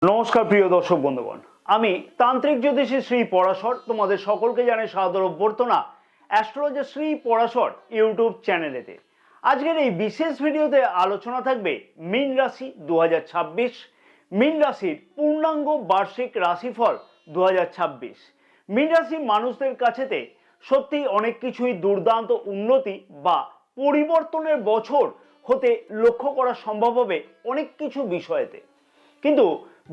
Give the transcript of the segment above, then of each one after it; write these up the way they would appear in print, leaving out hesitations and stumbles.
নমস্কার প্রিয় দর্শক বন্ধুগণ, আমি তান্ত্রিক জ্যোতিষী শ্রী পরাশর তোমাদের সকলকে জানাই সাদর অভ্যর্থনা অ্যাস্ট্রোলজার শ্রী পরাশর ইউটিউব চ্যানেলেতে। আজকের এই বিশেষ ভিডিওতে আলোচনা থাকবে মীন রাশি 2026, মীন রাশির পূর্ণাঙ্গ বার্ষিক রাশিফল 2026। মীন রাশির মানুষদের কাছেতে সত্যি অনেক কিছুই দুর্দান্ত উন্নতি বা পরিবর্তনের বছর হতে লক্ষ্য করা সম্ভব হবে অনেক কিছু বিষয়েতে। কিন্তু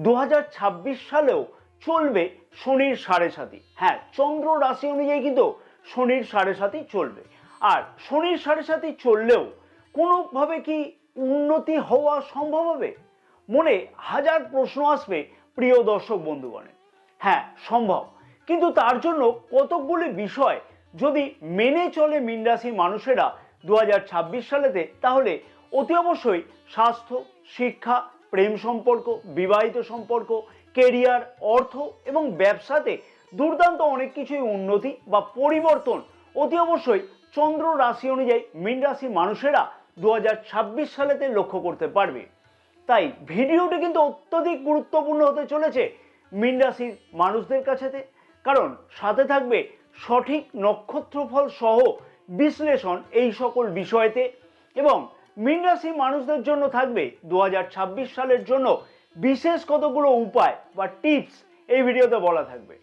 2026 সালেও চলবে শনির সাড়ে সাতি। হ্যাঁ, চন্দ্র রাশি অনুযায়ী কিন্তু শনির সাড়ে সাতি চলবে। আর শনির সাড়ে সাতি চললেও কোনোভাবে কি উন্নতি হওয়া সম্ভব হবে? মনে হাজার প্রশ্ন আসবে প্রিয় দর্শক বন্ধুগণের। হ্যাঁ, সম্ভব, কিন্তু তার জন্য কতকগুলি বিষয় যদি মেনে চলে মীন রাশির মানুষেরা 2026 সালেতে, তাহলে অতি অবশ্যই স্বাস্থ্য, শিক্ষা, প্রেম সম্পর্ক, বিবাহিত সম্পর্ক, কেরিয়ার, অর্থ এবং ব্যবসাতে দুর্দান্ত অনেক কিছুই উন্নতি বা পরিবর্তন অতি অবশ্যই চন্দ্র রাশি অনুযায়ী মীন রাশির মানুষেরা 2026 সালেতে লক্ষ্য করতে পারবে। তাই ভিডিওটি কিন্তু অত্যধিক গুরুত্বপূর্ণ হতে চলেছে মীন রাশির মানুষদের কাছেতে, কারণ সাথে থাকবে সঠিক নক্ষত্রফল সহ বিশ্লেষণ এই সকল বিষয়তে, এবং মীন রাশির মানুষদের জন্য থাকবে 2026 সালের জন্য বিশেষ কতগুলো উপায় বা টিপস এই ভিডিওতে বলা থাকবে।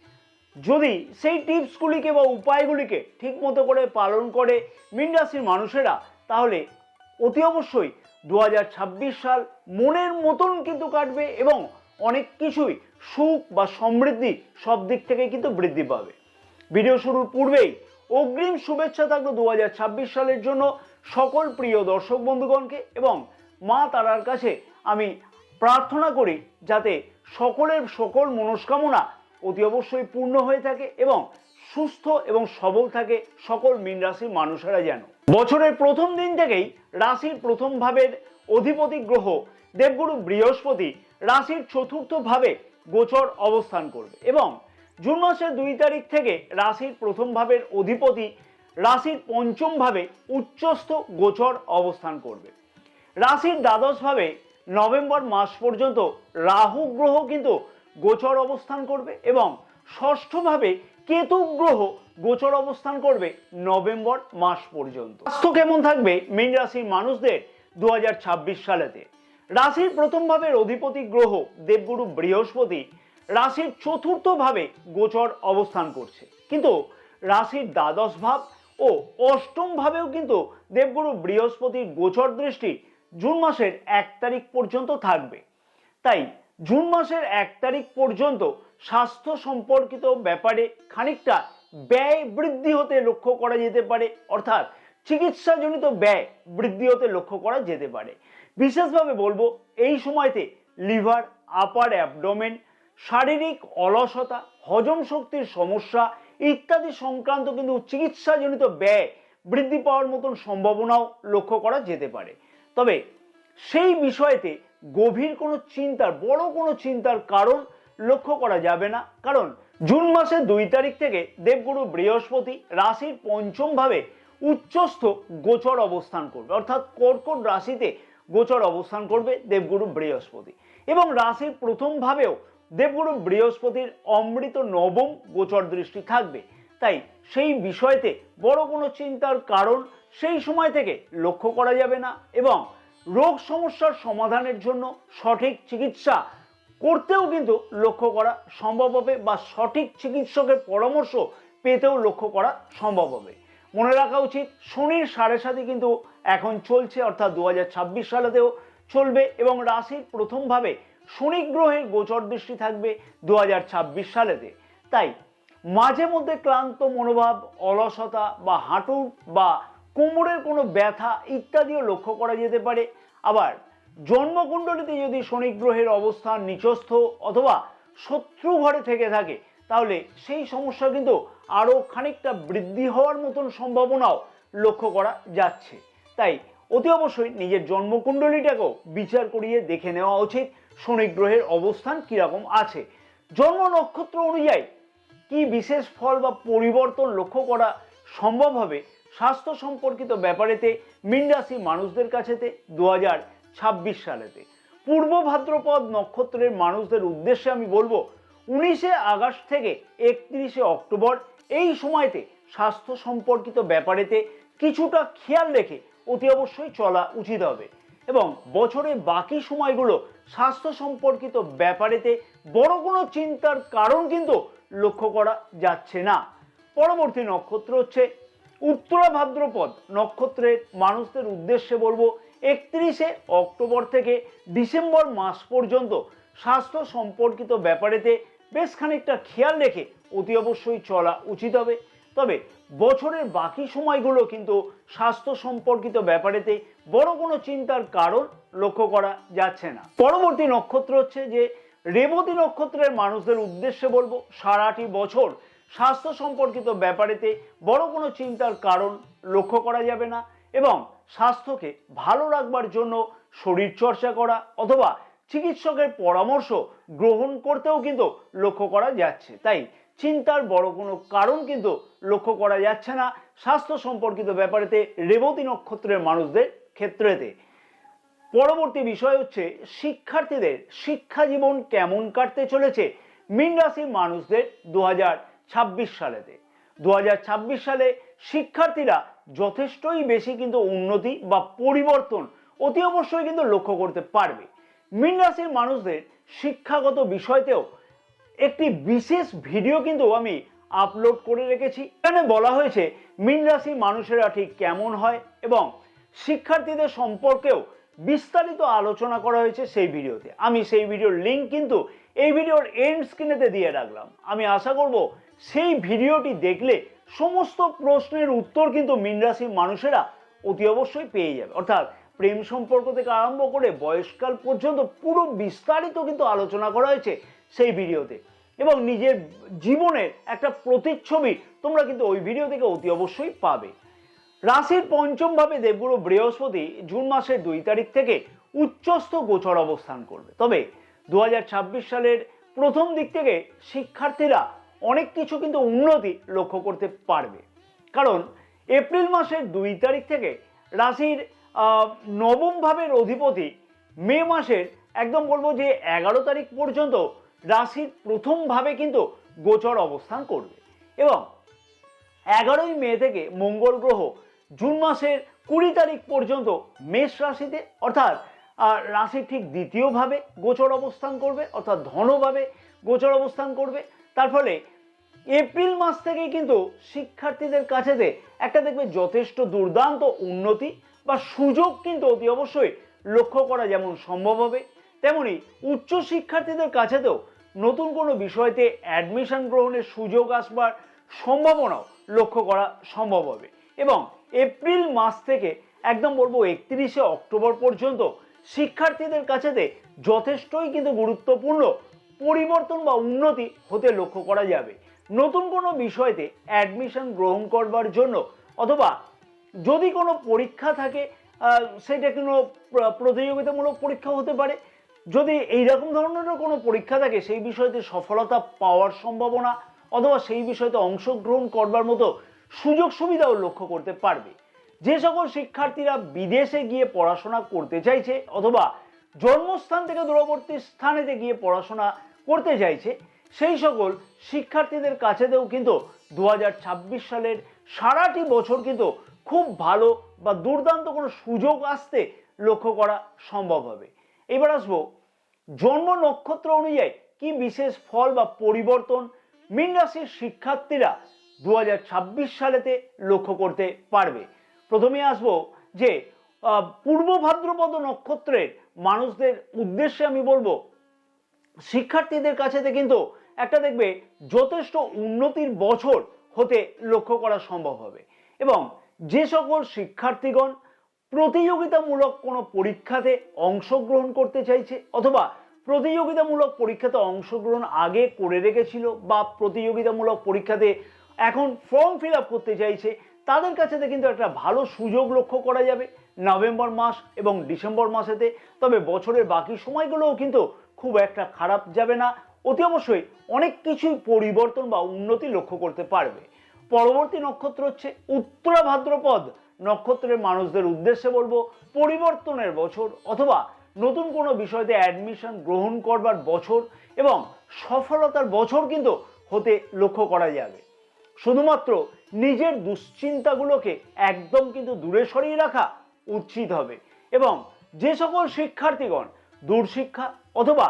যদি সেই টিপসগুলিকে বা উপায়গুলিকে ঠিক মতো করে পালন করে মীন রাশির মানুষেরা, তাহলে অতি অবশ্যই 2026 সাল মনের মতন কিন্তু কাটবে এবং অনেক কিছুই সুখ বা সমৃদ্ধি সব দিক থেকে কিন্তু বৃদ্ধি পাবে। ভিডিও শুরুর পূর্বেই অগ্রিম শুভেচ্ছা থাকলো 2026 সালের জন্য সকল প্রিয় দর্শক বন্ধুগণকে, এবং মা তারার কাছে আমি প্রার্থনা করি যাতে সকলের সকল মনস্কামনা অতি অবশ্যই পূর্ণ হয়ে থাকে এবং সুস্থ এবং সবল থাকে সকল মীন রাশির মানুষেরা। যেন বছরের প্রথম দিন থেকেই রাশির প্রথম ভাবের অধিপতি গ্রহ দেবগুরু বৃহস্পতি রাশির চতুর্থ ভাবে গোচর অবস্থান করবে, এবং জুন মাসের 2 তারিখ থেকে রাশির প্রথম ভাবের অধিপতি রাশির পঞ্চম ভাবে উচ্চস্থ গোচর অবস্থান করবে। রাশির দ্বাদশ ভাবে নভেম্বর মাস পর্যন্ত রাহু গ্রহ কিন্তু গোচর অবস্থান করবে, এবং ষষ্ঠ ভাবে কেতু গ্রহ গোচর অবস্থান করবে নভেম্বর মাস পর্যন্ত। স্বাস্থ্য কেমন থাকবে মীন রাশির মানুষদের 2026 সালেতে? রাশির প্রথম ভাবের অধিপতি গ্রহ দেবগুরু বৃহস্পতি রাশির চতুর্থ ভাবে গোচর অবস্থান করছে, কিন্তু রাশির দ্বাদশ ভাব ও অষ্টম ভাবেও কিন্তু দেবগুরু বৃহস্পতির গোচর দৃষ্টি জুন মাসের 1 তারিখ পর্যন্ত থাকবে। তাই জুন মাসের 1 তারিখ পর্যন্ত স্বাস্থ্য সম্পর্কিত ব্যাপারে খানিকটা ব্যয় বৃদ্ধি হতে লক্ষ্য করা যেতে পারে, অর্থাৎ চিকিৎসাজনিত ব্যয় বৃদ্ধি হতে লক্ষ্য করা যেতে পারে। বিশেষভাবে বলবো এই সময়তে লিভার, আপার অ্যাবডোমেন, শারীরিক অলসতা, হজম শক্তির সমস্যা ইত্যাদি সংক্রান্ত কিন্তু চিকিৎসাজনিত ব্যয় বৃদ্ধি পাওয়ার মতন সম্ভাবনাও লক্ষ্য করা যেতে পারে। তবে সেই বিষয়তে গভীর কোনো চিন্তার, বড় কোনো চিন্তার কারণ লক্ষ্য করা যাবে না, কারণ জুন মাসের 2 তারিখ থেকে দেবগুরু বৃহস্পতি রাশির পঞ্চম ভাবে উচ্চস্থ গোচর অবস্থান করবে, অর্থাৎ কর্কট রাশিতে গোচর অবস্থান করবে দেবগুরু বৃহস্পতি, এবং রাশির প্রথম ভাবেও দেবগুরু বৃহস্পতির অমৃত নবম গোচর দৃষ্টি থাকবে। তাই সেই বিষয়তে বড় কোনো চিন্তার কারণ সেই সময় থেকে লক্ষ্য করা যাবে না, এবং রোগ সমস্যার সমাধানের জন্য সঠিক চিকিৎসা করতেও কিন্তু লক্ষ্য করা সম্ভব হবে, বা সঠিক চিকিৎসকের পরামর্শ পেতেও লক্ষ্য করা সম্ভব হবে। মনে রাখা উচিত শনির সাড়ে সাতি কিন্তু এখন চলছে, অর্থাৎ 2026 সালেতেও চলবে, এবং রাশির প্রথম ভাবে শনি গ্রহের গোচর দৃষ্টি থাকবে 2026 সালেতে। তাই মাঝে মধ্যে ক্লান্ত মনোভাব, অলসতা বা হাঁটু বা কোমরের কোনো ব্যথা ইত্যাদিও লক্ষ্য করা যেতে পারে। আবার জন্মকুণ্ডলিতে যদি শনি গ্রহের অবস্থান নিচস্থ অথবা শত্রু ঘরে থেকে থাকে, তাহলে সেই সমস্যা কিন্তু আরও খানিকটা বৃদ্ধি হওয়ার মতন সম্ভাবনাও লক্ষ্য করা যাচ্ছে। তাই অতি অবশ্যই নিজের জন্মকুণ্ডলীটাকেও বিচার করিয়ে দেখে নেওয়া উচিত শনি গ্রহের অবস্থান কিরকম আছে। জন্ম নক্ষত্র অনুযায়ী কি বিশেষ ফল বা পরিবর্তন লক্ষ্য করা সম্ভব হবে স্বাস্থ্য সম্পর্কিত ব্যাপারেতে মীন রাশির মানুষদের কাছেতে 2026 সালেতে? পূর্ব ভাদ্রপদ নক্ষত্রের মানুষদের উদ্দেশ্যে আমি বলবো 19শে আগস্ট থেকে 31শে অক্টোবর এই সময়তে স্বাস্থ্য সম্পর্কিত ব্যাপারেতে কিছুটা খেয়াল রেখে অতি অবশ্যই চলা উচিত হবে এবং বছরের বাকি সময়গুলো স্বাস্থ্য সম্পর্কিত ব্যাপারেতে বড় কোনো চিন্তার কারণ কিন্তু লক্ষ্য করা যাচ্ছে না। পরবর্তী নক্ষত্র হচ্ছে উত্তরা ভাদ্রপদ নক্ষত্রের মানুষদের উদ্দেশ্যে বলবো 31শে অক্টোবর থেকে ডিসেম্বর মাস পর্যন্ত স্বাস্থ্য সম্পর্কিত ব্যাপারেতে বেশ খানিকটা খেয়াল রেখে অতি অবশ্যই চলা উচিত হবে। তবে বছরের বাকি সময়গুলো কিন্তু স্বাস্থ্য সম্পর্কিত ব্যাপারেতে বড় কোনো চিন্তার কারণ লক্ষ্য করা যাচ্ছে না। পরবর্তী নক্ষত্র হচ্ছে যে রেবতী নক্ষত্রের মানুষদের উদ্দেশ্যে বলবো সারাটি বছর স্বাস্থ্য সম্পর্কিত ব্যাপারেতে বড় কোনো চিন্তার কারণ লক্ষ্য করা যাবে না এবং স্বাস্থ্যকে ভালো রাখবার জন্য শরীর চর্চা করা অথবা চিকিৎসকের পরামর্শ গ্রহণ করতেও কিন্তু লক্ষ্য করা যাচ্ছে। তাই চিন্তার বড় কোনো কারণ কিন্তু লক্ষ্য করা যাচ্ছে না স্বাস্থ্য সম্পর্কিত ব্যাপারেতে রেবতী নক্ষত্রের মানুষদের ক্ষেত্রেতে। পরবর্তী বিষয় হচ্ছে শিক্ষার্থীদের শিক্ষা জীবন কেমন কাটতে চলেছে মীন রাশির মানুষদের 2026 সালেতে। 2026 সালে শিক্ষার্থীরা যথেষ্টই বেশি কিন্তু উন্নতি বা পরিবর্তন অতি অবশ্যই কিন্তু লক্ষ্য করতে পারবে। মীন রাশির মানুষদের শিক্ষাগত বিষয়তেও একটি বিশেষ ভিডিও কিন্তু আমি আপলোড করে রেখেছি। এখানে বলা হয়েছে মীন রাশির মানুষেরা ঠিক কেমন হয় এবং শিক্ষার্থীদের সম্পর্কেও বিস্তারিত আলোচনা করা হয়েছে সেই ভিডিওতে। আমি সেই ভিডিওর লিঙ্ক কিন্তু এই ভিডিওর এন্ড স্ক্রিনেতে দিয়ে রাখলাম। আমি আশা করব সেই ভিডিওটি দেখলে সমস্ত প্রশ্নের উত্তর কিন্তু মীন রাশির মানুষেরা অতি অবশ্যই পেয়ে যাবে। অর্থাৎ প্রেম সম্পর্ক থেকে আরম্ভ করে বয়সকাল পর্যন্ত পুরো বিস্তারিত কিন্তু আলোচনা করা হয়েছে সেই ভিডিওতে এবং নিজের জীবনের একটা প্রতিচ্ছবি তোমরা কিন্তু ওই ভিডিও থেকে অতি অবশ্যই পাবে। রাশির পঞ্চম ভাবে দেবগুরু বৃহস্পতি জুন মাসের 2 তারিখ থেকে উচ্চস্থ গোচর অবস্থান করবে। তবে 2026 সালের প্রথম দিক থেকে শিক্ষার্থীরা অনেক কিছু কিন্তু উন্নতি লক্ষ্য করতে পারবে, কারণ এপ্রিল মাসের 2 তারিখ থেকে রাশির নবম ভাবের অধিপতি মে মাসের একদম বলবো যে 11 তারিখ পর্যন্ত রাশির প্রথম ভাবে কিন্তু গোচর অবস্থান করবে এবং 11ই মে থেকে মঙ্গল গ্রহ জুন মাসের 20 তারিখ পর্যন্ত মেষ রাশিতে অর্থাৎ রাশির ঠিক দ্বিতীয় ভাবে গোচর অবস্থান করবে, অর্থাৎ ধনভাবে গোচর অবস্থান করবে। তার ফলে এপ্রিল মাস থেকেই কিন্তু শিক্ষার্থীদের কাছেতে একটা দেখবে যথেষ্ট দুর্দান্ত উন্নতি বা সুযোগ কিন্তু অতি অবশ্যই লক্ষ্য করা যেমন সম্ভব হবে, তেমনি উচ্চ শিক্ষার্থীদের কাছেতেও নতুন কোনো বিষয়তে অ্যাডমিশন গ্রহণের সুযোগ আসবার সম্ভাবনাও লক্ষ্য করা সম্ভব হবে এবং এপ্রিল মাস থেকে একদম বলবো 31শে অক্টোবর পর্যন্ত শিক্ষার্থীদের কাছেতে যথেষ্টই কিন্তু গুরুত্বপূর্ণ পরিবর্তন বা উন্নতি হতে লক্ষ্য করা যাবে। নতুন কোনো বিষয়তে অ্যাডমিশন গ্রহণ করবার জন্য অথবা যদি কোনো পরীক্ষা থাকে সেটা কোনো প্রতিযোগিতামূলক পরীক্ষা হতে পারে, যদি এইরকম ধরনের কোনো পরীক্ষা থাকে সেই বিষয়তে সফলতা পাওয়ার সম্ভাবনা অথবা সেই বিষয়তে অংশগ্রহণ করবার মতো সুযোগ সুবিধাও লক্ষ্য করতে পারবে। যে সকল শিক্ষার্থীরা বিদেশে গিয়ে পড়াশোনা করতে চাইছে অথবা জন্মস্থান থেকে দূরবর্তী স্থানেতে গিয়ে পড়াশোনা করতে চাইছে সেই সকল শিক্ষার্থীদের কাছেতেও কিন্তু 2026 সালের সারাটি বছর কিন্তু খুব ভালো বা দুর্দান্ত কোনো সুযোগ আসতে লক্ষ্য করা সম্ভব হবে। এবার আসবো জন্ম নক্ষত্র অনুযায়ী কি বিশেষ ফল বা পরিবর্তন মীন রাশির শিক্ষার্থীরা 2026 সালেতে লক্ষ্য করতে পারবে। প্রথমে আসবো যে পূর্ব ভাদ্রপদ নক্ষত্রের মানুষদের উদ্দেশ্যে আমি বলবো শিক্ষার্থীদের কাছেতে কিন্তু একটা দেখবে যথেষ্ট উন্নতির বছর হতে লক্ষ্য করা সম্ভব হবে এবং যে সকল শিক্ষার্থীগণ প্রতিযোগিতামূলক কোনো পরীক্ষাতে অংশগ্রহণ করতে চাইছে অথবা প্রতিযোগিতামূলক পরীক্ষাতে অংশগ্রহণ আগে করে রেখেছিল বা প্রতিযোগিতামূলক পরীক্ষাতে এখন ফর্ম ফিল আপ করতে চাইছে তাদের কাছে কিন্তু একটা ভালো সুযোগ লক্ষ্য করা যাবে নভেম্বর মাস এবং ডিসেম্বর মাসেতে। তবে বছরের বাকি সময়গুলোও কিন্তু খুব একটা খারাপ যাবে না, অতি অবশ্যই অনেক কিছুই পরিবর্তন বা উন্নতি লক্ষ্য করতে পারবে। পরবর্তী নক্ষত্র হচ্ছে উত্তরা ভাদ্রপদ নক্ষত্রের মানুষদের উদ্দেশ্যে বলবো পরিবর্তনের বছর অথবা নতুন কোনো বিষয়তে অ্যাডমিশন গ্রহণ করবার বছর এবং সফলতার বছর কিন্তু হতে লক্ষ্য করা যাবে। শুধুমাত্র নিজের দুশ্চিন্তাগুলোকে একদম কিন্তু দূরে সরিয়ে রাখা উচিত হবে এবং যে সকল শিক্ষার্থীগণ দূরশিক্ষা অথবা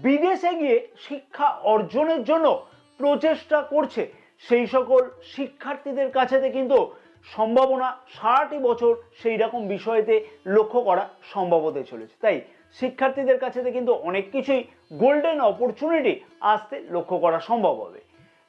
বিদেশে গিয়ে শিক্ষা অর্জনের জন্য প্রচেষ্টা করছে সেই সকল শিক্ষার্থীদের কাছেতে কিন্তু সম্ভাবনা সারাটি বছর সেই রকম বিষয়েতে লক্ষ্য করা সম্ভব হতে চলেছে। তাই শিক্ষার্থীদের কাছেতে কিন্তু অনেক কিছুই গোল্ডেন অপরচুনিটি আসতে লক্ষ্য করা সম্ভব হবে।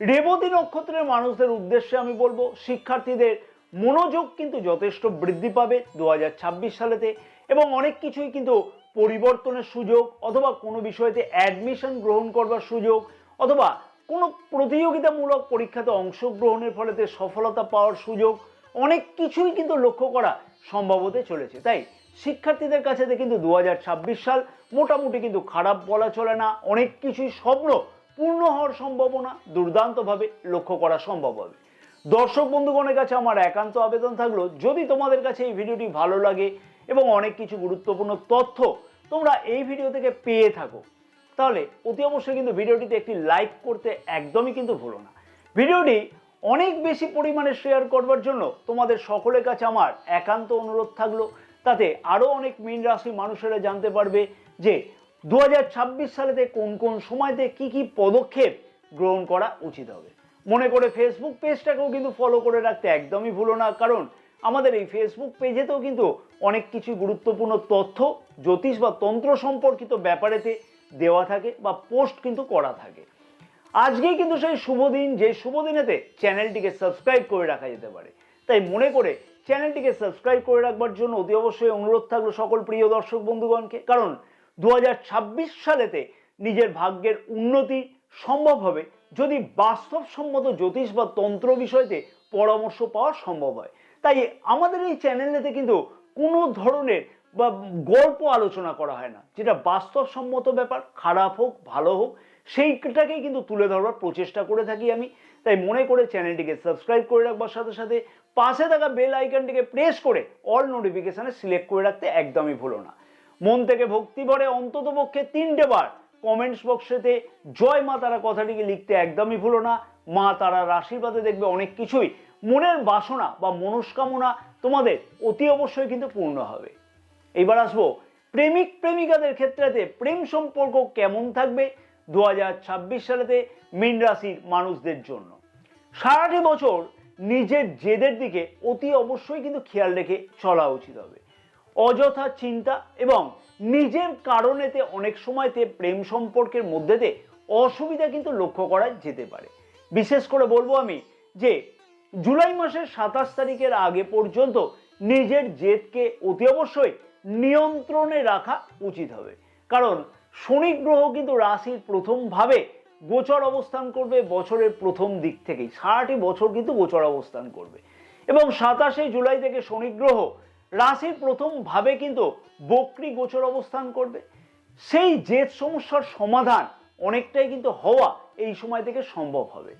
রেবতী নক্ষত্রের মানুষদের উদ্দেশ্যে আমি বলবো, শিক্ষার্থীদের মনোযোগ কিন্তু যথেষ্ট বৃদ্ধি পাবে 2026 সালেতে এবং অনেক কিছুই কিন্তু পরিবর্তনের সুযোগ অথবা কোনো বিষয়তে অ্যাডমিশন গ্রহণ করবার সুযোগ অথবা কোনো প্রতিযোগিতামূলক পরীক্ষাতে অংশগ্রহণের ফলেতে সফলতা পাওয়ার সুযোগ অনেক কিছুই কিন্তু লক্ষ্য করা সম্ভব হতে চলেছে। তাই শিক্ষার্থীদের কাছে কিন্তু 2026 সাল মোটামুটি কিন্তু খারাপ বলা চলে না। অনেক কিছুই স্বপ্ন পূর্ণ হওয়ার সম্ভাবনা দুর্দান্তভাবে লক্ষ্য করা সম্ভব হবে। দর্শক বন্ধুগণের কাছে আমার একান্ত আবেদন থাকলো, যদি তোমাদের কাছে এই ভিডিওটি ভালো লাগে এবং অনেক কিছু গুরুত্বপূর্ণ তথ্য তোমরা এই ভিডিও থেকে পেয়ে থাকো, তাহলে অতি অবশ্যই কিন্তু ভিডিওটিতে একটি লাইক করতে একদমই কিন্তু ভুলো না। ভিডিওটি অনেক বেশি পরিমাণে শেয়ার করবার জন্য তোমাদের সকলের কাছে আমার একান্ত অনুরোধ থাকলো, তাতে আরও অনেক মীন রাশির মানুষেরা জানতে পারবে যে 2026 সালেতে কোন কোন সময়তে কি কি পদক্ষেপ গ্রহণ করা উচিত হবে। মনে করে ফেসবুক পেজটাকেও কিন্তু ফলো করে রাখতে একদমই ভুলো না, কারণ আমাদের এই ফেসবুক পেজেতেও কিন্তু অনেক কিছু গুরুত্বপূর্ণ তথ্য জ্যোতিষ বা তন্ত্র সম্পর্কিত ব্যাপারেতে দেওয়া থাকে বা পোস্ট কিন্তু করা থাকে। আজকেই কিন্তু সেই শুভ দিন, যে শুভ দিনেতে চ্যানেলটিকে সাবস্ক্রাইব করে রাখা যেতে পারে। তাই মনে করে চ্যানেলটিকে সাবস্ক্রাইব করে রাখবার জন্য অতি অবশ্যই অনুরোধ থাকলো সকল প্রিয় দর্শক বন্ধুগণকে, কারণ 2026 সালেতে নিজের ভাগ্যের উন্নতি সম্ভব হবে যদি বাস্তবসম্মত জ্যোতিষ বা তন্ত্র বিষয়তে পরামর্শ পাওয়া সম্ভব হয়। তাই আমাদের এই চ্যানেলেতে কিন্তু কোনো ধরনের বা গল্প আলোচনা করা হয় না, যেটা বাস্তবসম্মত ব্যাপার, খারাপ হোক ভালো হোক সেইটাকেই কিন্তু তুলে ধরবার প্রচেষ্টা করে থাকি আমি। তাই মনে করে চ্যানেলটিকে সাবস্ক্রাইব করে রাখবার সাথে সাথে পাশে থাকা বেল আইকনটিকে প্রেস করে অল নোটিফিকেশনে সিলেক্ট করে রাখতে একদমই ভুলো না। মন থেকে ভক্তি ভরে অন্তত পক্ষে 3টে বার কমেন্টস বক্সেতে জয় মা তারা কথাটিকে লিখতে একদমই ভুলো না। মা তারার আশীর্বাদে দেখবে অনেক কিছুই মনের বাসনা বা মনস্কামনা তোমাদের অতি অবশ্যই কিন্তু পূর্ণ হবে। এইবার আসবো প্রেমিক প্রেমিকাদের ক্ষেত্রেতে প্রেম সম্পর্ক কেমন থাকবে 2026 সালেতে মীন রাশির মানুষদের জন্য। সারাটি বছর নিজের জেদের দিকে অতি অবশ্যই কিন্তু খেয়াল রেখে চলা উচিত হবে। অযথা চিন্তা এবং নিজের কারণেতে অনেক সময়তে প্রেম সম্পর্কের মধ্যেতে অসুবিধা কিন্তু লক্ষ্য করা যেতে পারে। বিশেষ করে বলবো আমি যে জুলাই মাসের 27 তারিখের আগে পর্যন্ত নিজের জেদকে অতি অবশ্যই নিয়ন্ত্রণে রাখা উচিত হবে, কারণ শনি গ্রহ কিন্তু রাশির প্রথম ভাবে গোচর অবস্থান করবে বছরের প্রথম দিক থেকেই, সারাটি বছর কিন্তু গোচর অবস্থান করবে এবং 27শে জুলাই থেকে শনি গ্রহ রাশির প্রথম ভাবে কিন্তু বক্রী গোচর অবস্থান করবে। সেই জেদ সমস্যার সমাধান অনেকটাই কিন্তু হওয়া এই সময় থেকে সম্ভব হবে।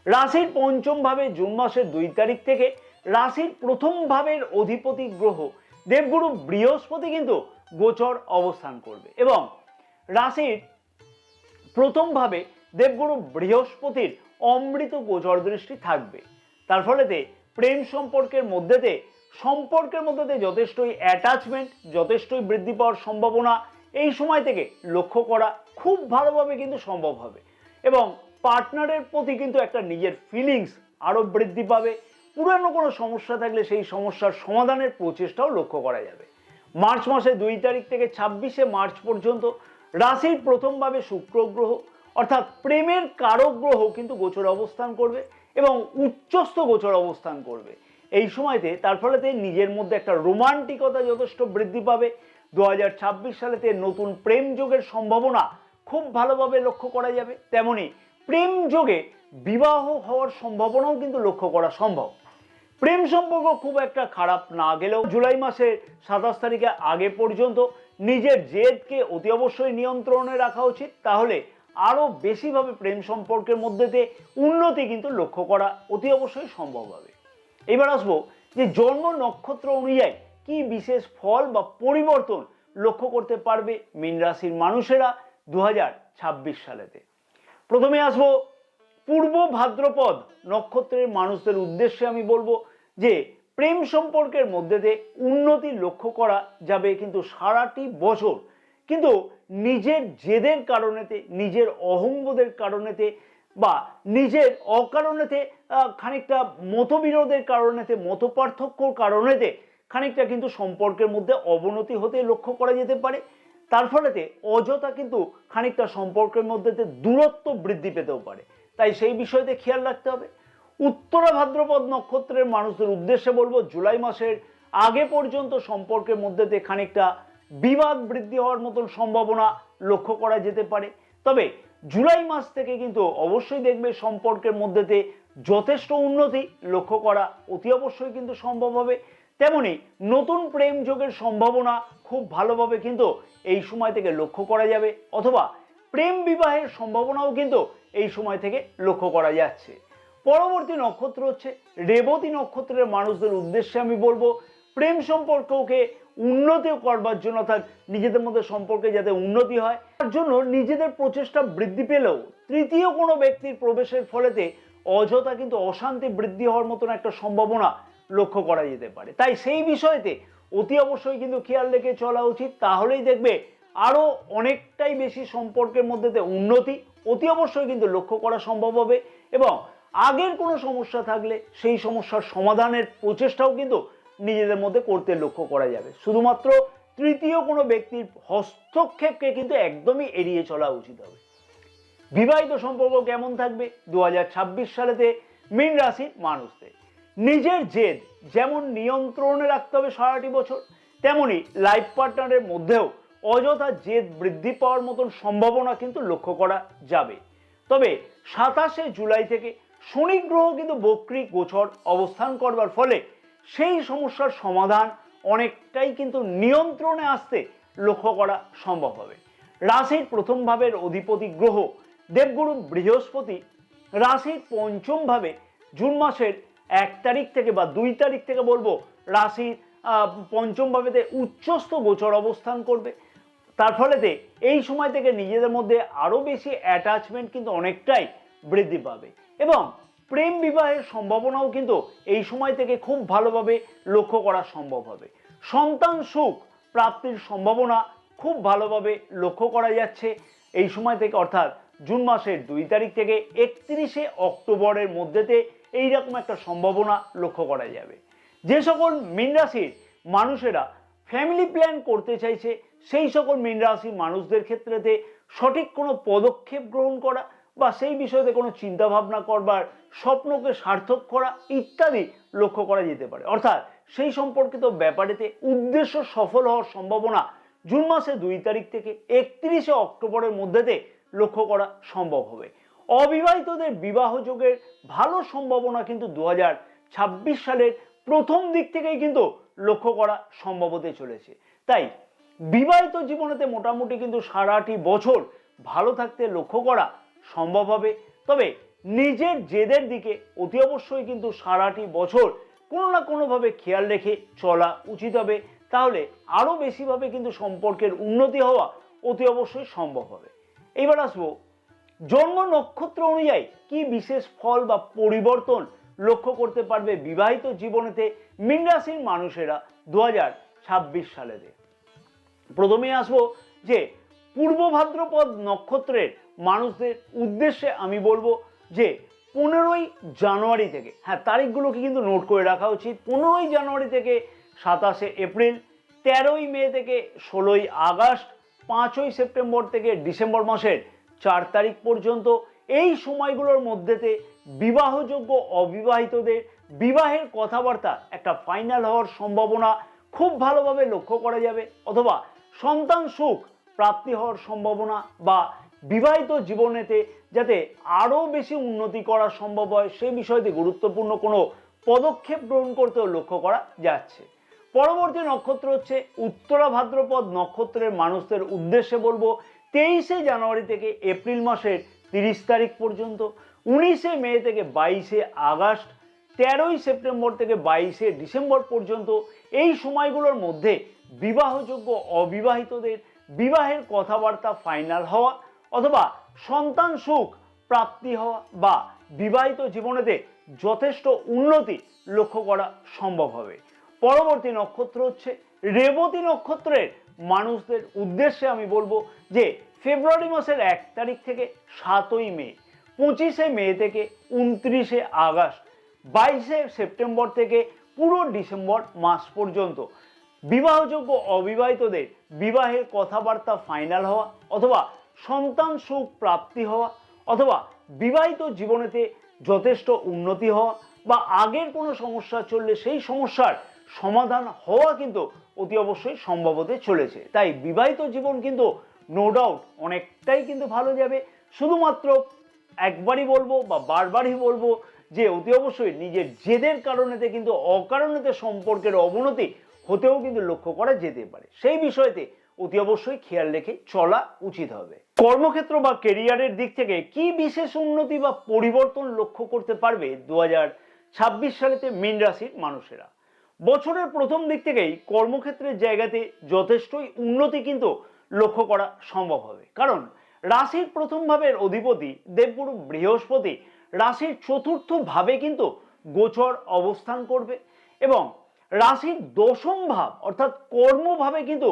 রাশির পঞ্চম ভাবে জুন মাসের 2 তারিখ থেকে রাশির প্রথম ভাবের অধিপতি গ্রহ দেবগুরু বৃহস্পতি কিন্তু গোচর অবস্থান করবে এবং রাশির প্রথম ভাবে দেবগুরু বৃহস্পতির অমৃত গোচর দৃষ্টি থাকবে। তার ফলেতে প্রেম সম্পর্কের মধ্যেতে যথেষ্টই অ্যাটাচমেন্ট যথেষ্টই বৃদ্ধি পাওয়ার সম্ভাবনা এই সময় থেকে লক্ষ্য করা খুব ভালোভাবে কিন্তু সম্ভব হবে এবং পার্টনারের প্রতি কিন্তু একটা নিজের ফিলিংস আরো বৃদ্ধি পাবে। পুরানো কোনো সমস্যা থাকলে সেই সমস্যার সমাধানের প্রচেষ্টাও লক্ষ্য করা যাবে। মার্চ মাসের 2 তারিখ থেকে 26শে মার্চ পর্যন্ত রাশির প্রথম ভাবে শুক্র গ্রহ অর্থাৎ প্রেমের কারক গ্রহ কিন্তু গোচর অবস্থান করবে এবং উচ্চস্থ গোচর অবস্থান করবে এই সময়তে। তার ফলেতে নিজের মধ্যে একটা রোমান্টিকতা যথেষ্ট বৃদ্ধি পাবে। 2026 সালেতে নতুন প্রেম যোগের সম্ভাবনা খুব ভালোভাবে লক্ষ্য করা যাবে। তেমনি প্রেম যোগে বিবাহ হওয়ার সম্ভাবনাও কিন্তু লক্ষ্য করা সম্ভব। প্রেম সম্পর্ক খুব একটা খারাপ না গেলেও জুলাই মাসের 27 তারিখে আগে পর্যন্ত নিজের জেদকে অতি অবশ্যই নিয়ন্ত্রণে রাখা উচিত, তাহলে আরো বেশিভাবে প্রেম সম্পর্কের মধ্যেতে উন্নতি কিন্তু লক্ষ্য করা অতি অবশ্যই সম্ভব হবে। এবার আসবো যে জন্ম নক্ষত্র অনুযায়ী কি বিশেষ ফল বা পরিবর্তন লক্ষ্য করতে পারবে মীন রাশির মানুষেরা 2026 সালেতে। প্রথমে আসবো পূর্ব ভাদ্রপদ নক্ষত্রের মানুষদের উদ্দেশ্যে আমি বলবো যে প্রেম সম্পর্কের মধ্যে দিয়ে উন্নতি লক্ষ্য করা যাবে, কিন্তু সারাটি বছর কিন্তু নিজের জেদের কারণেতে, নিজের অহংবোধের কারণেতে বা নিজের অকারণেতে খানিকটা মতবিরোধের কারণেতে, মতপার্থক্যর কারণেতে খানিকটা কিন্তু সম্পর্কের মধ্যে অবনতি হতে লক্ষ্য করা যেতে পারে। তার ফলেতে অযথা কিন্তু খানিকটা সম্পর্কের মধ্যে দূরত্ব বৃদ্ধি পেতেও পারে, তাই সেই বিষয়তে খেয়াল রাখতে হবে। উত্তরা ভাদ্রপদ নক্ষত্রের মানুষদের উদ্দেশ্যে বলবো জুলাই মাসের আগে পর্যন্ত সম্পর্কের মধ্যে খানিকটা বিবাদ বৃদ্ধি হওয়ার মতন সম্ভাবনা লক্ষ্য করা যেতে পারে। তবে জুলাই মাস থেকে কিন্তু অবশ্যই দেখবে সম্পর্কের মধ্যে যথেষ্ট উন্নতি লক্ষ্য করা অতি অবশ্যই কিন্তু সম্ভব হবে। তেমনি নতুন প্রেম যোগের সম্ভাবনা খুব ভালোভাবে কিন্তু এই সময় থেকে লক্ষ্য করা যাবে, অথবা প্রেম বিবাহের সম্ভাবনাও কিন্তু এই সময় থেকে লক্ষ্য করা যাচ্ছে। পরবর্তী নক্ষত্র হচ্ছে রেবতী নক্ষত্রের মানুষদের উদ্দেশ্যে আমি বলবো প্রেম সম্পর্ককে উন্নতি করবার জন্য, অর্থাৎ নিজেদের মধ্যে সম্পর্কে যাতে উন্নতি হয় তার জন্য নিজেদের প্রচেষ্টা বৃদ্ধি পেলেও তৃতীয় কোনো ব্যক্তির প্রবেশের ফলেতে অযথা কিন্তু অশান্তি বৃদ্ধি হওয়ার মতন একটা সম্ভাবনা লক্ষ্য করা যেতে পারে। তাই সেই বিষয়তে অতি অবশ্যই কিন্তু খেয়াল রেখে চলা উচিত, তাহলেই দেখবে আরো অনেকটাই বেশি সম্পর্কের মধ্যে উন্নতি অতি অবশ্যই কিন্তু লক্ষ্য করা সম্ভব হবে। এবং আগের কোনো সমস্যা থাকলে সেই সমস্যার সমাধানের প্রচেষ্টাও কিন্তু নিজেদের মধ্যে করতে লক্ষ্য করা যাবে। শুধুমাত্র তৃতীয় কোনো ব্যক্তির হস্তক্ষেপকে কিন্তু একদমই এড়িয়ে চলা উচিত হবে। বিবাহিত সম্পর্ক কেমন থাকবে 2026 সালেতে মীন রাশির মানুষদের? নিজের জেদ যেমন নিয়ন্ত্রণে রাখতে হবে সারাটি বছর, তেমনি লাইফ পার্টনারের মধ্যেও অযথা জেদ বৃদ্ধি পাওয়ার মতন সম্ভাবনা কিন্তু লক্ষ্য করা যাবে। তবে 27শে জুলাই থেকে শনি গ্রহ কিন্তু বক্রী গোচর অবস্থান করবার ফলে সেই সমস্যার সমাধান অনেকটাই কিন্তু নিয়ন্ত্রণে আসতে লক্ষ্য করা সম্ভব হবে। রাশির প্রথম ভাবের অধিপতি গ্রহ দেবগুরু বৃহস্পতি রাশির পঞ্চম ভাবে জুন মাসের 1 তারিখ থেকে বা 2 তারিখ থেকে বলবো রাশির পঞ্চম ভাবেতে উচ্চস্থ গোচর অবস্থান করবে। তার ফলেতে এই সময় থেকে নিজেদের মধ্যে আরো বেশি অ্যাটাচমেন্ট কিন্তু অনেকটাই বৃদ্ধি পাবে এবং প্রেম বিবাহের সম্ভাবনাও কিন্তু এই সময় থেকে খুব ভালোভাবে লক্ষ্য করা সম্ভব হবে। সন্তান সুখ প্রাপ্তির সম্ভাবনা খুব ভালোভাবে লক্ষ্য করা যাচ্ছে এই সময় থেকে, অর্থাৎ জুন মাসের 2 তারিখ থেকে 31শে অক্টোবরের মধ্যেতে এইরকম একটা সম্ভাবনা লক্ষ্য করা যাবে। যে সকল মীন রাশির মানুষেরা ফ্যামিলি প্ল্যান করতে চাইছে সেই সকল মীন রাশির মানুষদের ক্ষেত্রেতে সঠিক কোনো পদক্ষেপ গ্রহণ করা বা সেই বিষয়তে কোনো চিন্তা ভাবনা করবার, স্বপ্নকে সার্থক করা ইত্যাদি লক্ষ্য করা যেতে পারে। অর্থাৎ সেই সম্পর্কিত ব্যাপারেতে উদ্দেশ্য সফল হওয়ার সম্ভাবনা জুন মাসের 2 তারিখ থেকে 31শে অক্টোবরের মধ্যেতে লক্ষ্য করা সম্ভব হবে। অবিবাহিতদের বিবাহ যোগের ভালো সম্ভাবনা কিন্তু 2026 সালের প্রথম দিক থেকেই কিন্তু লক্ষ্য করা সম্ভব হতে চলেছে। তাই বিবাহিত জীবনেতে মোটামুটি কিন্তু সারাটি বছর ভালো থাকতে লক্ষ্য করা সম্ভব হবে। তবে নিজের জেদের দিকে অতি অবশ্যই কিন্তু সারাটি বছর কোনো না কোনোভাবে খেয়াল রেখে চলা উচিত হবে, তাহলে আরো বেশিভাবে কিন্তু সম্পর্কের উন্নতি হওয়া অতি অবশ্যই সম্ভব হবে। এইবার আসবো জন্ম নক্ষত্র অনুযায়ী কি বিশেষ ফল বা পরিবর্তন লক্ষ্য করতে পারবে বিবাহিত জীবনেতে মীন রাশির মানুষেরা 2026 সালেতে। প্রথমে আসবো যে পূর্ব ভাদ্রপদ নক্ষত্রের মানুষদের উদ্দেশ্যে আমি বলবো যে 15ই জানুয়ারি থেকে, হ্যাঁ তারিখগুলোকে কিন্তু নোট করে রাখা উচিত, 15ই জানুয়ারি থেকে 27শে এপ্রিল, 13ই মে থেকে 16ই আগস্ট, 5ই সেপ্টেম্বর থেকে ডিসেম্বর মাসের 4 তারিখ পর্যন্ত এই সময়গুলোর মধ্যেতে বিবাহযোগ্য অবিবাহিতদের বিবাহের কথাবার্তা একটা ফাইনাল হওয়ার সম্ভাবনা খুব ভালোভাবে লক্ষ্য করা যাবে, অথবা সন্তান সুখ প্রাপ্তি হওয়ার সম্ভাবনা বা বিবাহিত জীবনেতে যাতে আরো বেশি উন্নতি করা সম্ভব হয় সেই বিষয়তে গুরুত্বপূর্ণ কোনো পদক্ষেপ গ্রহণ করতেও লক্ষ্য করা যাচ্ছে। পরবর্তী নক্ষত্র হচ্ছে উত্তরা ভাদ্রপদ নক্ষত্রের মানুষদের উদ্দেশ্যে বলবো 23শে জানুয়ারি থেকে এপ্রিল মাসের 30 তারিখ পর্যন্ত, 19শে মে থেকে 22শে আগস্ট, 13ই সেপ্টেম্বর থেকে 22শে ডিসেম্বর পর্যন্ত এই সময়গুলোর মধ্যে বিবাহযোগ্য অবিবাহিতদের বিবাহের কথাবার্তা ফাইনাল হওয়া অথবা সন্তান সুখ প্রাপ্তি হওয়া বা বিবাহিত জীবনেতে যথেষ্ট উন্নতি লক্ষ্য করা সম্ভব হবে। পরবর্তী নক্ষত্র হচ্ছে রেবতী নক্ষত্রের মানুষদের উদ্দেশ্যে আমি বলবো যে ফেব্রুয়ারি মাসের 1 তারিখ থেকে 7ই মে, 25শে মে থেকে 29শে আগস্ট, 22শে সেপ্টেম্বর থেকে পুরো ডিসেম্বর মাস পর্যন্ত বিবাহযোগ্য অবিবাহিতদের বিবাহের কথাবার্তা ফাইনাল হওয়া অথবা সন্তান সুখ প্রাপ্তি হওয়া অথবা বিবাহিত জীবনেতে যথেষ্ট উন্নতি হওয়া বা আগের কোনো সমস্যা চললে সেই সমস্যার সমাধান হওয়া কিন্তু অতি অবশ্যই সম্ভব হতে চলেছে। তাই বিবাহিত জীবন কিন্তু নো ডাউট অনেকটাই কিন্তু ভালো যাবে। শুধুমাত্র একবারই বলবো বা বারবারই বলবো যে অতি অবশ্যই নিজের জেদের কারণেতে কিন্তু অকারণেতে সম্পর্কের অবনতি হতেও কিন্তু লক্ষ্য করা যেতে পারে। সেই বিষয়তে অতি অবশ্যই খেয়াল রেখে চলা উচিত হবে। কর্মক্ষেত্র বা কেরিয়ারের দিক থেকে কি বিশেষ উন্নতি বা পরিবর্তন লক্ষ্য করতে পারবে 2026 সালেতে মীন রাশির মানুষেরা? বছরের প্রথম দিক থেকেই কর্মক্ষেত্রের জায়গাতে যথেষ্টই উন্নতি কিন্তু লক্ষ্য করা সম্ভব হবে। কারণ রাশির প্রথম ভাবের অধিপতি দেবগুরু বৃহস্পতি রাশির চতুর্থ ভাবে কিন্তু গোচর অবস্থান করবে এবং রাশির দশম ভাব অর্থাৎ কর্মভাবে কিন্তু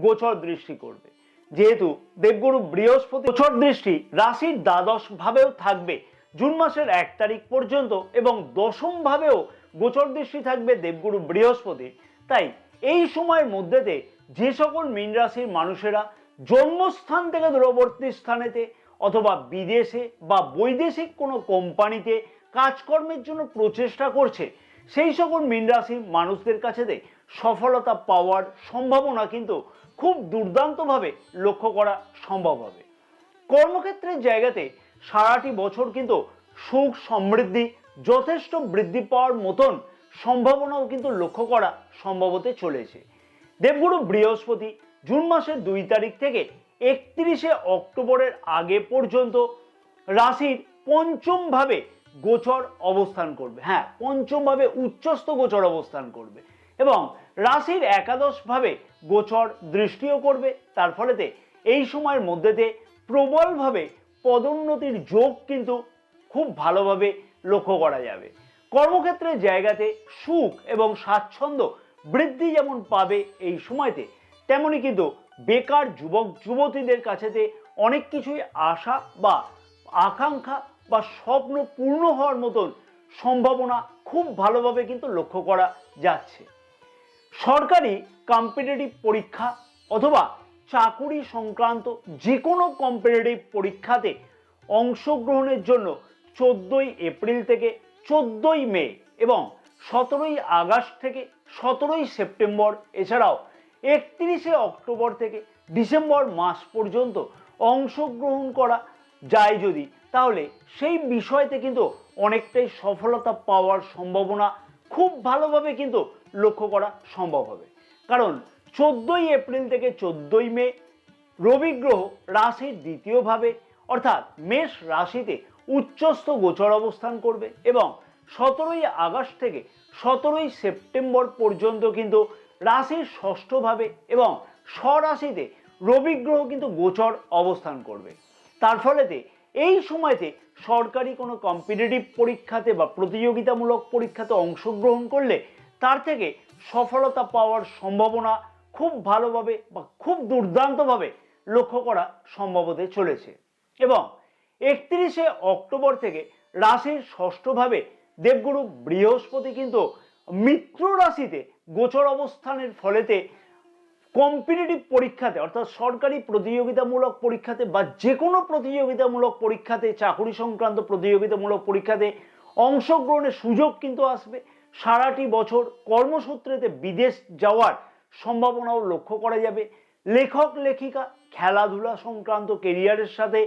গোচর দৃষ্টি করবে। যেহেতু দেবগুরু বৃহস্পতি গোচর দৃষ্টি রাশির দ্বাদশ ভাবেও থাকবে জুন মাসের 1 তারিখ পর্যন্ত এবং দশম ভাবেও গোচর দৃষ্টি থাকবে দেবগুরু বৃহস্পতি, তাই এই সময়ের মধ্যেতে যে সকল মীন রাশির মানুষেরা জন্মস্থান থেকে দূরবর্তী স্থানেতে অথবা বিদেশে বা বৈদেশিক কোনো কোম্পানিতে কাজকর্মের জন্য প্রচেষ্টা করছে সেই সকল মীন রাশির মানুষদের কাছেতে সফলতা পাওয়ার সম্ভাবনা কিন্তু খুব দুর্দান্তভাবে লক্ষ্য করা সম্ভব হবে। কর্মক্ষেত্রের জায়গাতে সারাটি বছর কিন্তু সুখ সমৃদ্ধি যথেষ্ট বৃদ্ধি পাওয়ার মতন সম্ভাবনাও কিন্তু লক্ষ্য করা সম্ভব হতে চলেছে। দেবগুরু বৃহস্পতি জুন মাসের 2 তারিখ থেকে 31শে অক্টোবরের আগে পর্যন্ত রাশির পঞ্চম ভাবে গোচর অবস্থান করবে। হ্যাঁ, পঞ্চম ভাবে উচ্চস্থ গোচর অবস্থান করবে এবং রাশির একাদশ ভাবে গোচর দৃষ্টিও করবে। তার ফলেতে এই সময়ের মধ্যেতে প্রবলভাবে পদোন্নতির যোগ কিন্তু খুব ভালোভাবে লক্ষ্য করা যাবে। কর্মক্ষেত্রের জায়গাতে সুখ এবং স্বাচ্ছন্দ্য বৃদ্ধি যেমন পাবে এই সময়তে, তেমনি কিন্তু বেকার যুবক যুবতীদের কাছেতে অনেক কিছুই আশা বা আকাঙ্ক্ষা বা স্বপ্ন পূর্ণ হওয়ার মতন সম্ভাবনা খুব ভালোভাবে কিন্তু লক্ষ্য করা যাচ্ছে। সরকারি কম্পিটিটিভ পরীক্ষা অথবা চাকুরি সংক্রান্ত যে কোনো কম্পিটিটিভ পরীক্ষাতে অংশগ্রহণের জন্য 14ই এপ্রিল থেকে 14ই মে এবং 17ই আগস্ট থেকে 17ই সেপ্টেম্বর এছাড়াও 31শে অক্টোবর থেকে ডিসেম্বর মাস পর্যন্ত অংশগ্রহণ করা যায় যদি, তাহলে সেই বিষয়তে কিন্তু অনেকটাই সফলতা পাওয়ার সম্ভাবনা খুব ভালোভাবে কিন্তু লক্ষ্য করা সম্ভব হবে। কারণ 14ই এপ্রিল থেকে 14ই মে রবি গ্রহ রাশির দ্বিতীয় ভাবে অর্থাৎ মেষ রাশিতে উচ্চস্থ গোচর অবস্থান করবে এবং 17ই আগস্ট থেকে 17ই সেপ্টেম্বর পর্যন্ত কিন্তু রাশির ষষ্ঠ ভাবে এবং স্বরাশিতে রবি গ্রহ কিন্তু গোচর অবস্থান করবে। তার ফলেতে এই সময়তে সরকারি কোনো কম্পিটিটিভ পরীক্ষাতে বা প্রতিযোগিতামূলক পরীক্ষাতে অংশগ্রহণ করলে তার থেকে সফলতা পাওয়ার সম্ভাবনা খুব ভালোভাবে বা খুব দুর্দান্তভাবে লক্ষ্য করা সম্ভব হতে চলেছে। এবং 31শে অক্টোবর থেকে রাশির ষষ্ঠ ভাবে দেবগুরু বৃহস্পতি কিন্তু মিত্র রাশিতে গোচর অবস্থানের ফলেতে কম্পিটিটিভ পরীক্ষাতে অর্থাৎ সরকারি প্রতিযোগিতামূলক পরীক্ষাতে বা যে কোনো প্রতিযোগিতামূলক পরীক্ষাতে চাকুরি সংক্রান্ত প্রতিযোগিতামূলক পরীক্ষাতে অংশগ্রহণের সুযোগ কিন্তু আসবে। সারাটি বছর কর্মসূত্রেতে বিদেশ যাওয়ার সম্ভাবনাও লক্ষ্য করা যাবে। লেখক লেখিকা খেলাধুলা সংক্রান্ত কেরিয়ারের সাথে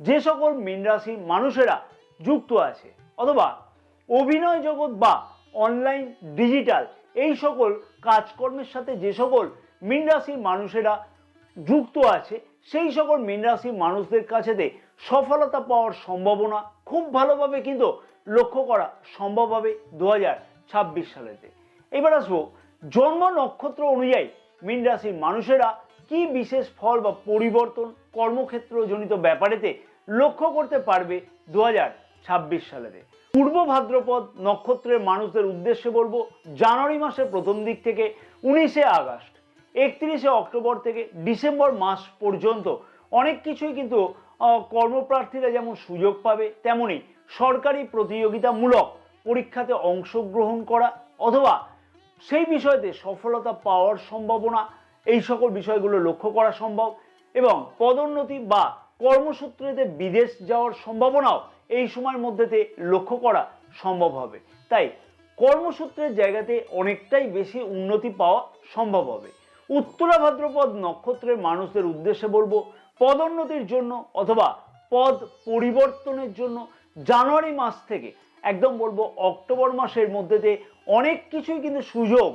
যে সকল মীন রাশির মানুষেরা যুক্ত আছে অথবা অভিনয় জগৎ বা অনলাইন ডিজিটাল এই সকল কাজকর্মের সাথে যে সকল মীন রাশির মানুষেরা যুক্ত আছে সেই সকল মীন রাশির মানুষদের কাছেতে সফলতা পাওয়ার সম্ভাবনা খুব ভালোভাবে কিন্তু লক্ষ্য করা সম্ভব হবে 2026 সালেতে। এবার আসবো জন্ম নক্ষত্র অনুযায়ী মীন রাশির মানুষেরা কি বিশেষ ফল বা পরিবর্তন কর্মক্ষেত্রজনিত ব্যাপারেতে লক্ষ্য করতে পারবে 2026 সালেতে। পূর্ব ভাদ্রপদ নক্ষত্রের মানুষদের উদ্দেশ্যে বলবো, জানুয়ারি মাসের প্রথম দিক থেকে 19শে আগস্ট 31শে অক্টোবর থেকে ডিসেম্বর মাস পর্যন্ত অনেক কিছুই কিন্তু কর্মপ্রার্থীরা যেমন সুযোগ পাবে, তেমনি সরকারি প্রতিযোগিতামূলক পরীক্ষাতে অংশগ্রহণ করা অথবা সেই বিষয়তে সফলতা পাওয়ার সম্ভাবনা, এই সকল বিষয়গুলো লক্ষ্য করা সম্ভব এবং পদোন্নতি বা কর্মসূত্রেতে বিদেশ যাওয়ার সম্ভাবনাও এই সময়ের মধ্যেতে লক্ষ্য করা সম্ভব হবে। তাই কর্মসূত্রের জায়গাতে অনেকটাই বেশি উন্নতি পাওয়া সম্ভব হবে। উত্তরা ভাদ্রপদ নক্ষত্রের মানুষদের উদ্দেশ্যে বলবো, পদোন্নতির জন্য অথবা পদ পরিবর্তনের জন্য জানুয়ারি মাস থেকে একদম বলবো অক্টোবর মাসের মধ্যেতে অনেক কিছুই কিন্তু সুযোগ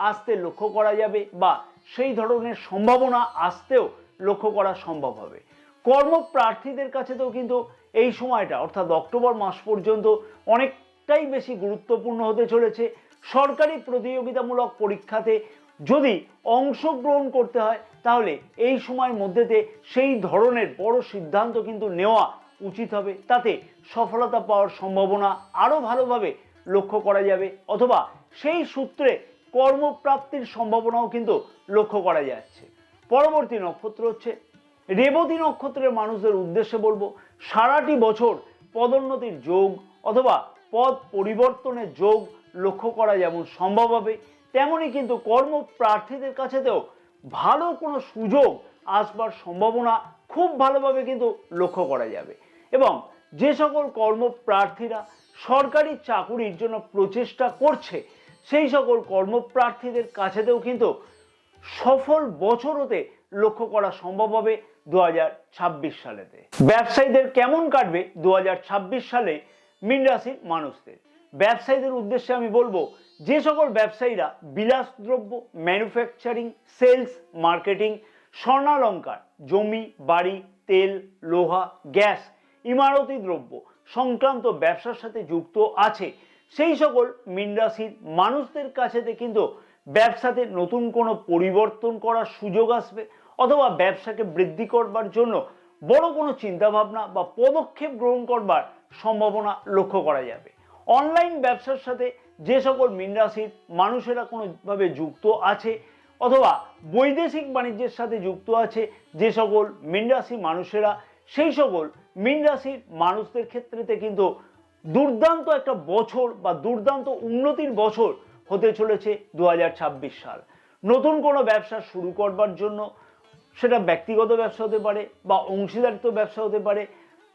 আসতে লক্ষ্য করা যাবে বা সেই ধরনের সম্ভাবনা আসতেও লক্ষ্য করা সম্ভব হবে। কর্মপ্রার্থীদের কাছেতেও কিন্তু এই সময়টা অর্থাৎ অক্টোবর মাস পর্যন্ত অনেকটাই বেশি গুরুত্বপূর্ণ হতে চলেছে। সরকারি প্রতিযোগিতামূলক পরীক্ষাতে যদি অংশগ্রহণ করতে হয় তাহলে এই সময়ের মধ্যেতে সেই ধরনের বড় সিদ্ধান্ত কিন্তু নেওয়া উচিত হবে, তাতে সফলতা পাওয়ার সম্ভাবনা আরও ভালোভাবে লক্ষ্য করা যাবে অথবা সেই সূত্রে কর্মপ্রাপ্তির সম্ভাবনাও কিন্তু লক্ষ্য করা যাচ্ছে। পরবর্তী নক্ষত্র হচ্ছে রেবতী নক্ষত্রের মানুষদের উদ্দেশ্যে বলবো, সারাটি বছর পদোন্নতির যোগ অথবা পদ পরিবর্তনের যোগ লক্ষ্য করা যেমন সম্ভব হবে, তেমনি কিন্তু কর্মপ্রার্থীদের কাছেতেও ভালো কোনো সুযোগ আসবার সম্ভাবনা খুব ভালোভাবে কিন্তু লক্ষ্য করা যাবে। এবং যে সকল কর্মপ্রার্থীরা সরকারি চাকুরির জন্য প্রচেষ্টা করছে সেই সকল কর্মপ্রার্থীদের কাছেতেও কিন্তু সফল বছর হতে লক্ষ্য করা সম্ভব হবে 2026 সালেতে। ব্যবসায়ীদের কেমন কাটবে 2026 সালে মীন রাশির মানুষদের? ব্যবসায়ীদের উদ্দেশ্যে আমি বলবো, যে সকল ব্যবসায়ীরা বিলাসদ্রব্য, ম্যানুফ্যাকচারিং, সেলস, মার্কেটিং, স্বর্ণালঙ্কার, জমি, বাড়ি, তেল, লোহা, গ্যাস, ইমারতি দ্রব্য সংক্রান্ত ব্যবসার সাথে যুক্ত আছে সেই সকল মীন রাশির মানুষদের কাছেতে কিন্তু ব্যবসাতে নতুন কোনো পরিবর্তন করার সুযোগ আসবে অথবা ব্যবসাকে বৃদ্ধি করবার জন্য বড় কোনো চিন্তাভাবনা বা পদক্ষেপ গ্রহণ করবার সম্ভাবনা লক্ষ্য করা যাবে। অনলাইন ব্যবসার সাথে যে সকল মীন রাশির মানুষেরা কোনোভাবে যুক্ত আছে অথবা বৈদেশিক বাণিজ্যের সাথে যুক্ত আছে যে সকল মীন রাশি মানুষেরা, সেই সকল মীন রাশির মানুষদের ক্ষেত্রেতে কিন্তু দুর্দান্ত একটা বছর বা দুর্দান্ত উন্নতির বছর হতে চলেছে 2026 সাল। নতুন কোনো ব্যবসা শুরু করবার জন্য, সেটা ব্যক্তিগত ব্যবসা হতে পারে বা অংশীদারিত্ব ব্যবসা হতে পারে,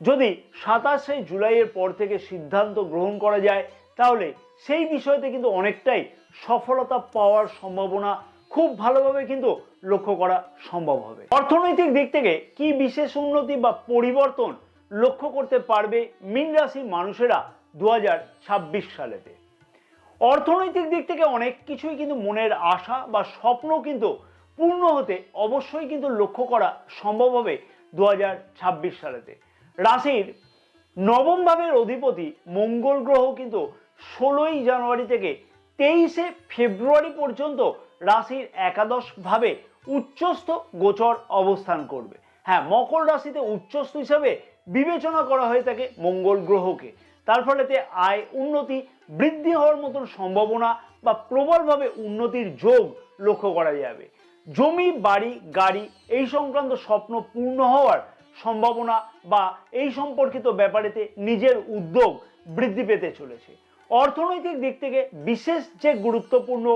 যদি 27শে জুলাইয়ের পর থেকে সিদ্ধান্ত গ্রহণ করা যায় তাহলে সেই বিষয়তে কিন্তু অনেকটাই সফলতা পাওয়ার সম্ভাবনা খুব ভালোভাবে কিন্তু লক্ষ্য করা সম্ভব হবে। অর্থনৈতিক দিক থেকে কি বিশেষ উন্নতি বা পরিবর্তন লক্ষ্য করতে পারবে মীন রাশির মানুষেরা 2026 সালেতে? অর্থনৈতিক দিক থেকে অনেক কিছুই কিন্তু মনের আশা বা স্বপ্ন কিন্তু পূর্ণ হতে অবশ্যই কিন্তু লক্ষ্য করা সম্ভব হবে 2026 সালেতে। রাশির নবম ভাবের অধিপতি মঙ্গল গ্রহ কিন্তু 16ই জানুয়ারি থেকে 23শে ফেব্রুয়ারি পর্যন্ত রাশির একাদশ ভাবে উচ্চস্থ গোচর অবস্থান করবে। হ্যাঁ, মকর রাশিতে উচ্চস্থ হিসাবে বিবেচনা করা হয়ে থাকে মঙ্গল গ্রহকে। তার ফলেতে আয় উন্নতি বৃদ্ধি হওয়ার মতন সম্ভাবনা বা প্রবলভাবে উন্নতির যোগ লক্ষ্য করা যাবে। জমি, বাড়ি, গাড়ি এই সংক্রান্ত স্বপ্ন পূর্ণ হওয়ার সম্ভাবনা বা এই সম্পর্কিত ব্যাপারেতে নিজের উদ্যোগ বৃদ্ধি পেতে চলেছে। অর্থনৈতিক দিক থেকে বিশেষ যে গুরুত্বপূর্ণ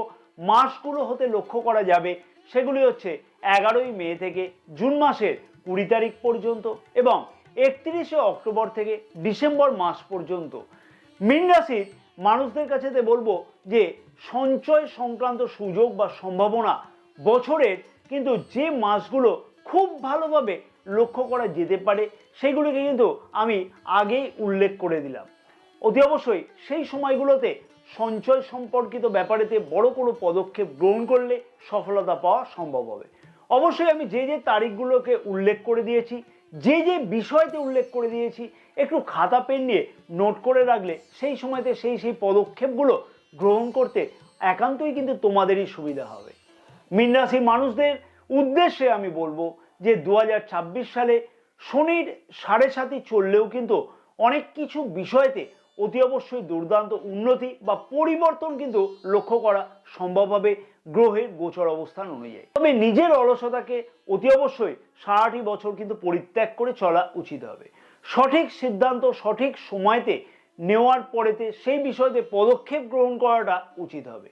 মাসগুলো হতে লক্ষ্য করা যাবে সেগুলি হচ্ছে 11ই মে থেকে জুন মাসের 20 তারিখ পর্যন্ত এবং 31শে অক্টোবর থেকে ডিসেম্বর মাস পর্যন্ত। মীন রাশির মানুষদের কাছে বলবো যে সঞ্চয় সংক্রান্ত সুযোগ বা সম্ভাবনা বছরের কিন্তু যে মাসগুলো খুব ভালোভাবে লক্ষ্য করা যেতে পারে সেগুলিকে কিন্তু আমি আগেই উল্লেখ করে দিলাম। অতি অবশ্যই সেই সময়গুলোতে সঞ্চয় সম্পর্কিত ব্যাপারেতে বড় কোনো পদক্ষেপ গ্রহণ করলে সফলতা পাওয়া সম্ভব হবে। অবশ্যই আমি যে যে তারিখগুলোকে উল্লেখ করে দিয়েছি, যে যে বিষয়তে উল্লেখ করে দিয়েছি, একটু খাতা পেন নিয়ে নোট করে রাখলে সেই সময়তে সেই পদক্ষেপগুলো গ্রহণ করতে একান্তই কিন্তু তোমাদেরই সুবিধা হবে। মীন রাশির মানুষদের উদ্দেশ্যে আমি বলবো যে 2026 সালে শনির 7.5 চললেও কিন্তু অনেক কিছু বিষয়তে অতি অবশ্যই দুর্দান্ত উন্নতি বা পরিবর্তন কিন্তু লক্ষ্য করা সম্ভব হবে গ্রহের গোচর অবস্থান অনুযায়ী। তবে নিজের অলসতাকে অতি অবশ্যই 60টি বছর কিন্তু পরিত্যাগ করে চলা উচিত হবে। সঠিক সিদ্ধান্ত সঠিক সময়তে নেওয়ার পরেতে সেই বিষয়তে পদক্ষেপ গ্রহণ করাটা উচিত হবে।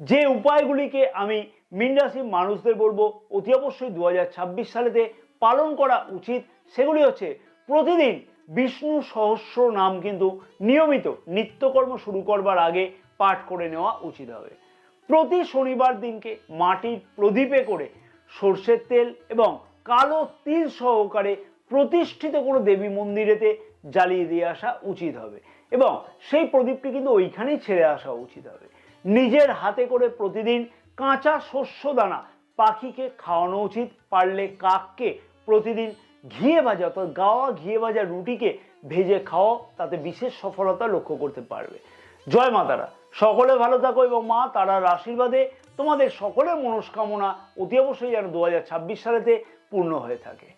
যে উপায়গুলিকে আমি মীন রাশির মানুষদের বলবো অতি অবশ্যই 2026 সালেতে পালন করা উচিত, সেগুলি হচ্ছে প্রতিদিন বিষ্ণু সহস্র নাম কিন্তু নিয়মিত নিত্যকর্ম শুরু করবার আগে পাঠ করে নেওয়া উচিত হবে। প্রতি শনিবার দিনকে মাটির প্রদীপে করে সর্ষের তেল এবং কালো তিল সহকারে প্রতিষ্ঠিত কোনো দেবী মন্দিরেতে জ্বালিয়ে দিয়ে আসা উচিত হবে এবং সেই প্রদীপটি কিন্তু ওইখানেই ছেড়ে আসা উচিত হবে। নিজের হাতে করে প্রতিদিন কাঁচা শস্য দানা পাখিকে খাওয়ানো উচিত। পারলে কাককে প্রতিদিন ঘিয়ে ভাজা অর্থাৎ গাওয়া ঘিয়ে ভাজা রুটিকে ভেজে খাওয়াও, তাতে বিশেষ সফলতা লক্ষ্য করতে পারবে। জয় মা তারা, সকলে ভালো থাকো এবং মা তারার আশীর্বাদে তোমাদের সকলের মনস্কামনা অতি অবশ্যই যেন 2026 সালেতে পূর্ণ হয়ে থাকে।